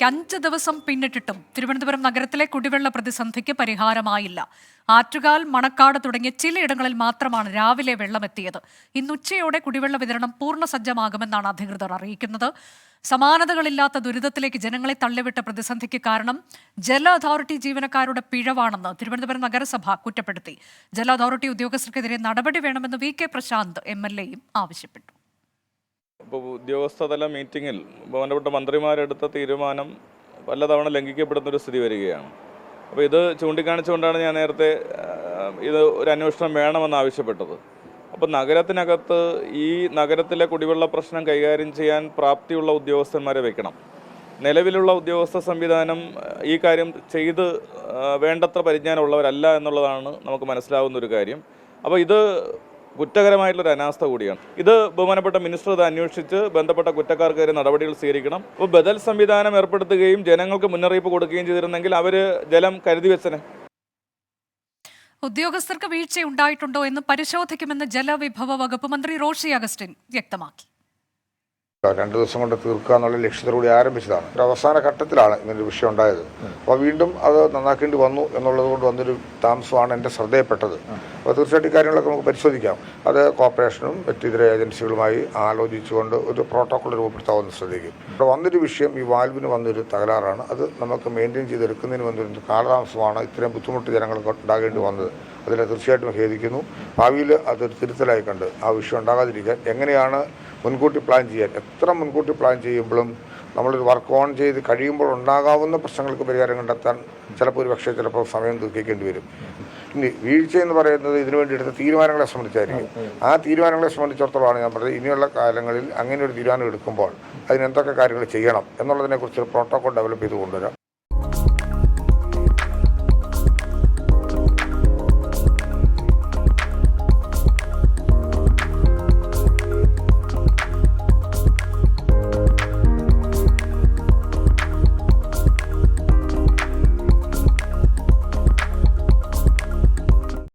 5 ദിവസം പിന്നിട്ടിട്ടും തിരുവനന്തപുരം നഗരത്തിലെ കുടിവെള്ള പ്രതിസന്ധിക്ക് പരിഹാരമായില്ല. ആറ്റുകാൽ, മണക്കാട് തുടങ്ങിയ ചിലയിടങ്ങളിൽ മാത്രമാണ് രാവിലെ വെള്ളമെത്തിയത്. ഇന്ന് ഉച്ചയോടെ കുടിവെള്ള വിതരണം പൂർണ്ണസജ്ജമാകുമെന്നാണ് അധികൃതർ അറിയിക്കുന്നത്. സമാനതകളില്ലാത്ത ദുരിതത്തിലേക്ക് ജനങ്ങളെ തള്ളിവിട്ട പ്രതിസന്ധിക്ക് കാരണം ജല അതോറിറ്റി ജീവനക്കാരുടെ പിഴവാണെന്ന് തിരുവനന്തപുരം നഗരസഭ കുറ്റപ്പെടുത്തി. ജല അതോറിറ്റി ഉദ്യോഗസ്ഥർക്കെതിരെ നടപടി വേണമെന്ന് വി കെ പ്രശാന്ത് MLA-യും ആവശ്യപ്പെട്ടു. ഇപ്പോൾ ഉദ്യോഗസ്ഥതല മീറ്റിങ്ങിൽ ബഹുമാനപ്പെട്ട മന്ത്രിമാരെടുത്ത തീരുമാനം പലതവണ ലംഘിക്കപ്പെടുന്നൊരു സ്ഥിതി വരികയാണ്. അപ്പോൾ ഇത് ചൂണ്ടിക്കാണിച്ചുകൊണ്ടാണ് ഞാൻ നേരത്തെ ഇത് ഒരു അന്വേഷണം വേണമെന്ന് ആവശ്യപ്പെട്ടത്. അപ്പോൾ നഗരത്തിനകത്ത് ഈ നഗരത്തിലെ കുടിവെള്ള പ്രശ്നം കൈകാര്യം ചെയ്യാൻ പ്രാപ്തിയുള്ള ഉദ്യോഗസ്ഥന്മാരെ വെക്കണം. നിലവിലുള്ള ഉദ്യോഗസ്ഥ സംവിധാനം ഈ കാര്യം ചെയ്ത് വേണ്ടത്ര പരിജ്ഞാനമുള്ളവരല്ല എന്നുള്ളതാണ് നമുക്ക് മനസ്സിലാവുന്ന ഒരു കാര്യം. അപ്പോൾ ഇത് കുറ്റകരമായിട്ടുള്ളൊരു അനാസ്ഥ കൂടിയാണ്. ഇത് ബഹുമാനപ്പെട്ട മിനിസ്റ്റർ ഇത് അന്വേഷിച്ച് ബന്ധപ്പെട്ട കുറ്റക്കാർക്കെതിരെ നടപടികൾ സ്വീകരിക്കണം. അപ്പോൾ ബദൽ സംവിധാനം ഏർപ്പെടുത്തുകയും ജനങ്ങൾക്ക് മുന്നറിയിപ്പ് കൊടുക്കുകയും ചെയ്തിരുന്നെങ്കിൽ അവർ ജലം കരുതി വെച്ചനെ. ഉദ്യോഗസ്ഥർക്ക് വീഴ്ചയുണ്ടായിട്ടുണ്ടോ എന്ന് പരിശോധിക്കുമെന്ന് ജലവിഭവ വകുപ്പ് മന്ത്രി റോഷി അഗസ്റ്റിൻ വ്യക്തമാക്കി. 2 ദിവസം കൊണ്ട് തീർക്കുക എന്നുള്ള ലക്ഷ്യത്തോടുകൂടി ആരംഭിച്ചതാണ്. ഒരു അവസാന ഘട്ടത്തിലാണ് ഇങ്ങനൊരു വിഷയം ഉണ്ടായത്. അപ്പോൾ വീണ്ടും അത് നന്നാക്കേണ്ടി വന്നു എന്നുള്ളത് കൊണ്ട് വന്നൊരു താമസമാണ് എൻ്റെ ശ്രദ്ധയപ്പെട്ടത്. അപ്പോൾ തീർച്ചയായിട്ടും കാര്യങ്ങളൊക്കെ നമുക്ക് പരിശോധിക്കാം. അത് കോർപ്പറേഷനും മറ്റിതര ഏജൻസികളുമായി ആലോചിച്ചുകൊണ്ട് ഒരു പ്രോട്ടോക്കോൾ രൂപപ്പെടുത്താവുന്ന ശ്രദ്ധിക്കും. ഇവിടെ വന്നൊരു വിഷയം ഈ വാൽവിന് വന്നൊരു തകരാറാണ്. അത് നമുക്ക് മെയിൻറ്റെയിൻ ചെയ്തെടുക്കുന്നതിന് വന്നൊരു കാലതാമസമാണ് ഇത്രയും ബുദ്ധിമുട്ട് ജനങ്ങൾക്ക് ഉണ്ടാകേണ്ടി വന്നത്. അതിനെ തീർച്ചയായിട്ടും ഖേദിക്കുന്നു. ഭാവിയിൽ അതൊരു തിരുത്തലായി കണ്ട് ആ വിഷയം ഉണ്ടാകാതിരിക്കാൻ എങ്ങനെയാണ് മുൻകൂട്ടി പ്ലാൻ ചെയ്യാൻ, എത്ര മുൻകൂട്ടി പ്ലാൻ ചെയ്യുമ്പോഴും നമ്മളൊരു വർക്ക് ഓൺ ചെയ്ത് കഴിയുമ്പോൾ ഉണ്ടാകാവുന്ന പ്രശ്നങ്ങൾക്ക് പരിഹാരം കണ്ടെത്താൻ ചിലപ്പോൾ സമയം ദുഃഖിക്കേണ്ടി വരും. ഇനി വീഴ്ച എന്ന് പറയുന്നത് ഇതിനു വേണ്ടി എടുത്ത തീരുമാനങ്ങളെ സംബന്ധിച്ചായിരിക്കും. ആ തീരുമാനങ്ങളെ സംബന്ധിച്ചിടത്തോളമാണ് ഞാൻ പറഞ്ഞത് ഇനിയുള്ള കാലങ്ങളിൽ അങ്ങനെ ഒരു തീരുമാനം എടുക്കുമ്പോൾ അതിനെന്തൊക്കെ കാര്യങ്ങൾ ചെയ്യണം എന്നുള്ളതിനെക്കുറിച്ച് പ്രോട്ടോകോൾ ഡെവലപ്പ് ചെയ്ത് കൊണ്ടുവരാം.